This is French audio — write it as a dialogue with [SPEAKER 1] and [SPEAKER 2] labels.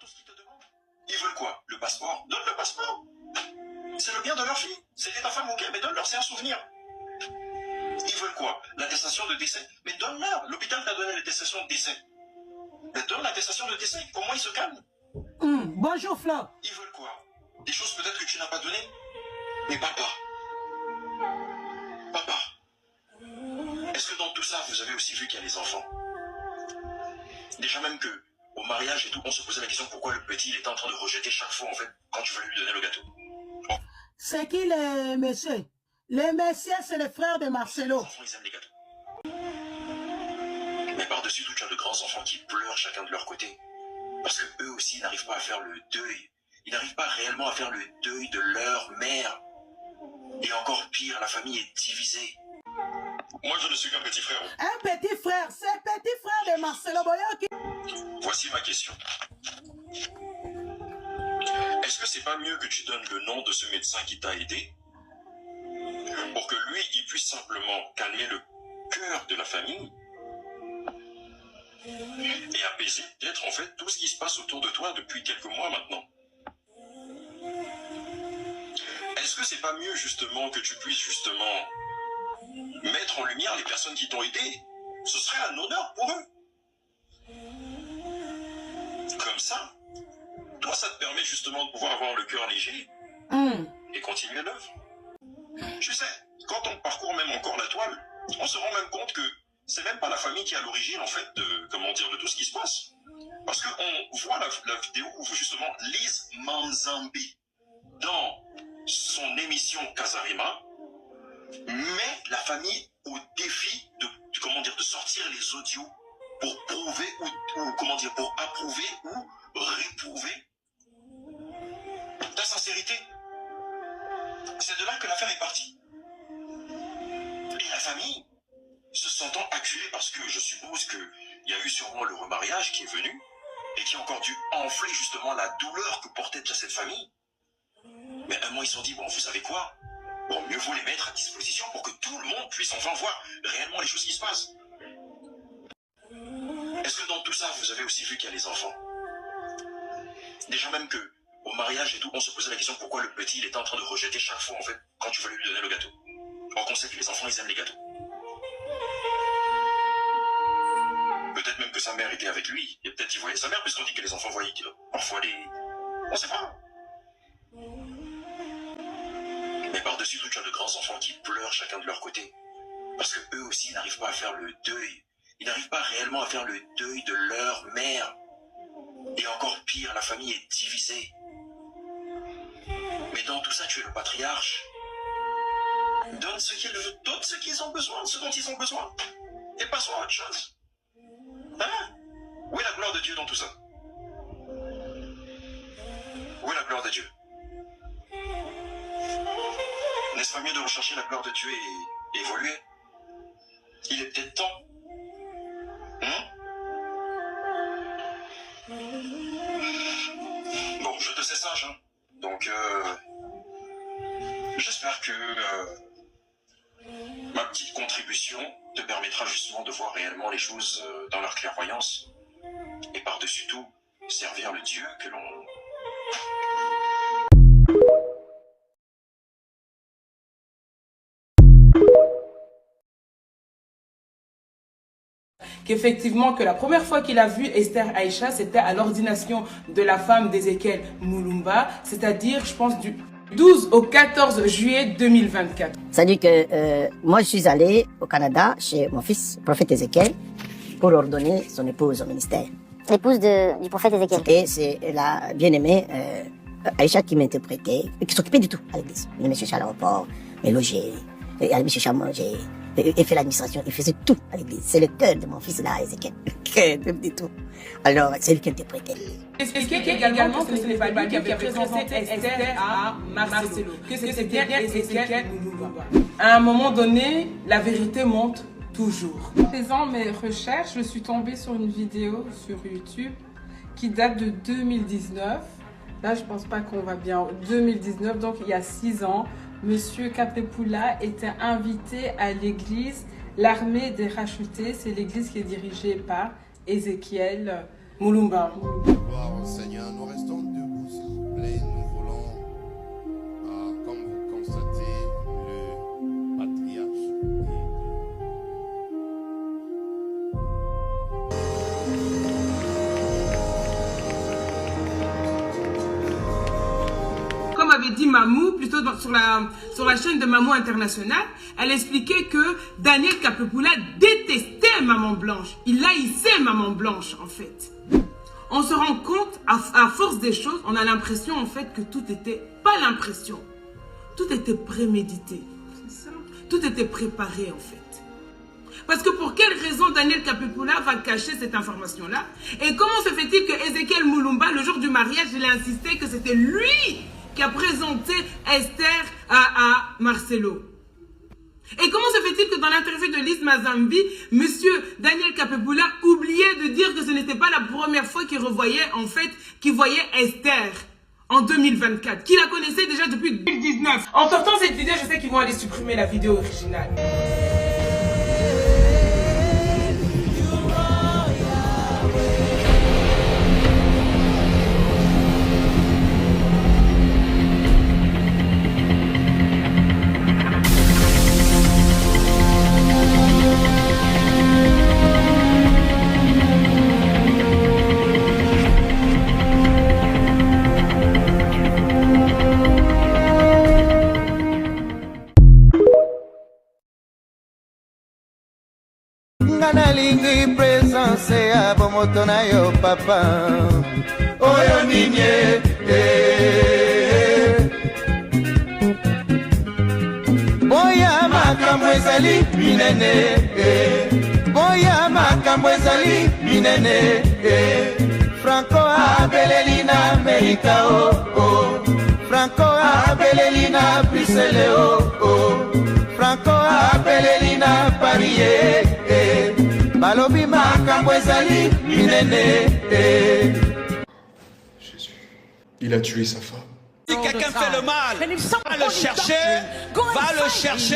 [SPEAKER 1] chose qu'ils te demandent. Ils veulent quoi? Le passeport? Donne le passeport. C'est le bien de leur fille. C'était ta femme, ok, mais donne-leur, c'est un souvenir. Ils veulent quoi? L'attestation de décès? Mais donne-leur. L'hôpital t'a donné l'attestation de décès. Mais donne l'attestation de décès. Au moins, ils se calment.
[SPEAKER 2] Bonjour, Fla.
[SPEAKER 1] Ils veulent quoi? Des choses peut-être que tu n'as pas données? Mais papa. Papa. Est-ce que dans tout ça, vous avez aussi vu qu'il y a les enfants? Déjà même que, au mariage et tout, on se posait la question pourquoi le petit, il était en train de rejeter chaque fois, en fait, quand tu voulais lui donner le gâteau. Bon.
[SPEAKER 2] C'est qui les messieurs? Les messieurs, c'est les frères de Marcelo.
[SPEAKER 1] Les enfants, ils aiment les gâteaux. Mais par-dessus tout, tu as de grands enfants qui pleurent chacun de leur côté. Parce que eux aussi, ils n'arrivent pas à faire le deuil. Ils n'arrivent pas réellement à faire le deuil de leur mère. Et encore pire, la famille est divisée. Moi, je ne suis qu'un petit frère.
[SPEAKER 2] Un petit frère, c'est le petit frère de Marcelo Boyoki.
[SPEAKER 1] Voici ma question. Est-ce que c'est pas mieux que tu donnes le nom de ce médecin qui t'a aidé pour que lui, il puisse simplement calmer le cœur de la famille et apaiser peut-être en fait tout ce qui se passe autour de toi depuis quelques mois maintenant? Est-ce que c'est pas mieux justement que tu puisses justement mettre en lumière les personnes qui t'ont aidé? Ce serait un honneur pour eux. Comme ça, toi, ça te permet justement de pouvoir avoir le cœur léger et continuer l'œuvre. Tu sais, quand on parcourt même encore la toile, on se rend même compte que c'est même pas la famille qui est à l'origine en fait de, comment dire, de tout ce qui se passe. Parce qu'on voit la vidéo où justement Lise Manzambi, dans son émission Casarima, met la famille au défi de comment dire, de sortir les audios pour prouver ou comment dire, pour approuver ou réprouver ta sincérité. C'est de là que l'affaire est partie. Et la famille, se sentant acculée parce que je suppose qu'il y a eu sûrement le remariage qui est venu et qui a encore dû enfler justement la douleur que portait déjà cette famille. Mais un mois ils se sont dit, bon, vous savez quoi? Bon, mieux vaut les mettre à disposition pour que tout le monde puisse enfin voir réellement les choses qui se passent. Est-ce que dans tout ça, vous avez aussi vu qu'il y a les enfants? Déjà même que, au mariage et tout, on se posait la question pourquoi le petit, il était en train de rejeter chaque fois, en fait, quand tu voulais lui donner le gâteau. Or qu'on sait que les enfants, ils aiment les gâteaux. Peut-être même que sa mère était avec lui, et peut-être qu'il voyait sa mère, puisqu'on dit que les enfants voyaient parfois les... On sait pas. Mais par-dessus tout, tu as de grands enfants qui pleurent chacun de leur côté. Parce que eux aussi, ils n'arrivent pas à faire le deuil. Ils n'arrivent pas réellement à faire le deuil de leur mère. Et encore pire, la famille est divisée. Mais dans tout ça, tu es le patriarche. Donne ce qu'ils ont besoin, ce dont ils ont besoin. Et passons à autre chose. Hein? Où est la gloire de Dieu dans tout ça? Où est la gloire de Dieu? N'est-ce pas mieux de rechercher la gloire de Dieu et évoluer? Il est peut-être temps. Bon, je te sais sage, hein. Donc, j'espère que ma petite contribution te permettra justement de voir réellement les choses dans leur clairvoyance. Et par-dessus tout, servir le Dieu que l'on...
[SPEAKER 3] Qu'effectivement, que la première fois qu'il a vu Esther Aïcha, c'était à l'ordination de la femme d'Ézéchiel Moulumba, c'est-à-dire, je pense, du 12 au 14 juillet 2024.
[SPEAKER 4] C'est-à-dire que moi, je suis allé au Canada chez mon fils, le prophète Ézéchiel, pour ordonner son épouse au ministère.
[SPEAKER 5] L'épouse du prophète Ézéchiel.
[SPEAKER 4] Et c'est la bien-aimée Aïcha qui m'interprétait, et qui s'occupait du tout à l'église. Il me cherchait à l'aéroport, me loger, elle me cherchait à manger. Il fait l'administration, il faisait tout à l'église. C'est le cœur de mon fils là, Ézéchiel. Le cœur de tout. Alors, c'est lui qui interprétait.
[SPEAKER 3] Est-ce qu'il y a également que ce n'est pas lui qui avait présenté Esther à Marcelo, que c'était bien Ézéchiel Moulumba. À un moment donné, la vérité monte toujours.
[SPEAKER 6] En faisant mes recherches, je suis tombée sur une vidéo sur YouTube qui date de 2019. Là, je pense pas qu'on va bien. 2019, donc il y a 6 ans. Monsieur Kapepoula était invité à l'église L'Armée des Rachetés. C'est l'église qui est dirigée par Ézéchiel Moulumba.
[SPEAKER 7] Wow. Alors Seigneur, nous restons debout, s'il vous plaît. Nous voulons, comme vous constatez, le patriarche.
[SPEAKER 3] Comme avait dit Mamou, plutôt sur la chaîne de Mamou International, elle expliquait que Daniel Kapepoula détestait Maman Blanche. Il haïssait Maman Blanche, en fait. On se rend compte, à force des choses, on a l'impression, en fait, que tout était, pas l'impression, tout était prémédité. Tout était préparé, en fait. Parce que pour quelle raison Daniel Kapepoula va cacher cette information-là? Et comment se fait-il que Ezekiel Moulumba, le jour du mariage, il a insisté que c'était lui qui a présenté Esther à Marcelo? Et comment se fait-il que dans l'interview de Lise Mazambi, monsieur Daniel Kapepoula oubliait de dire que ce n'était pas la première fois qu'il revoyait, en fait, qu'il voyait Esther en 2024, qu'il la connaissait déjà depuis 2019. En sortant cette vidéo, je sais qu'ils vont aller supprimer la vidéo originale.
[SPEAKER 8] Nalingi presence ya bomoto na yo papa oyo ninye boya makambo ezali minene boya makambo ezali minene Franco abeleli na Amerika Franco abeleli na Bruxelles Franco abeleli na Paris Balobi makambo ezali minene.
[SPEAKER 9] Jésus, il a tué sa femme.
[SPEAKER 8] Si quelqu'un fait le mal, va le chercher,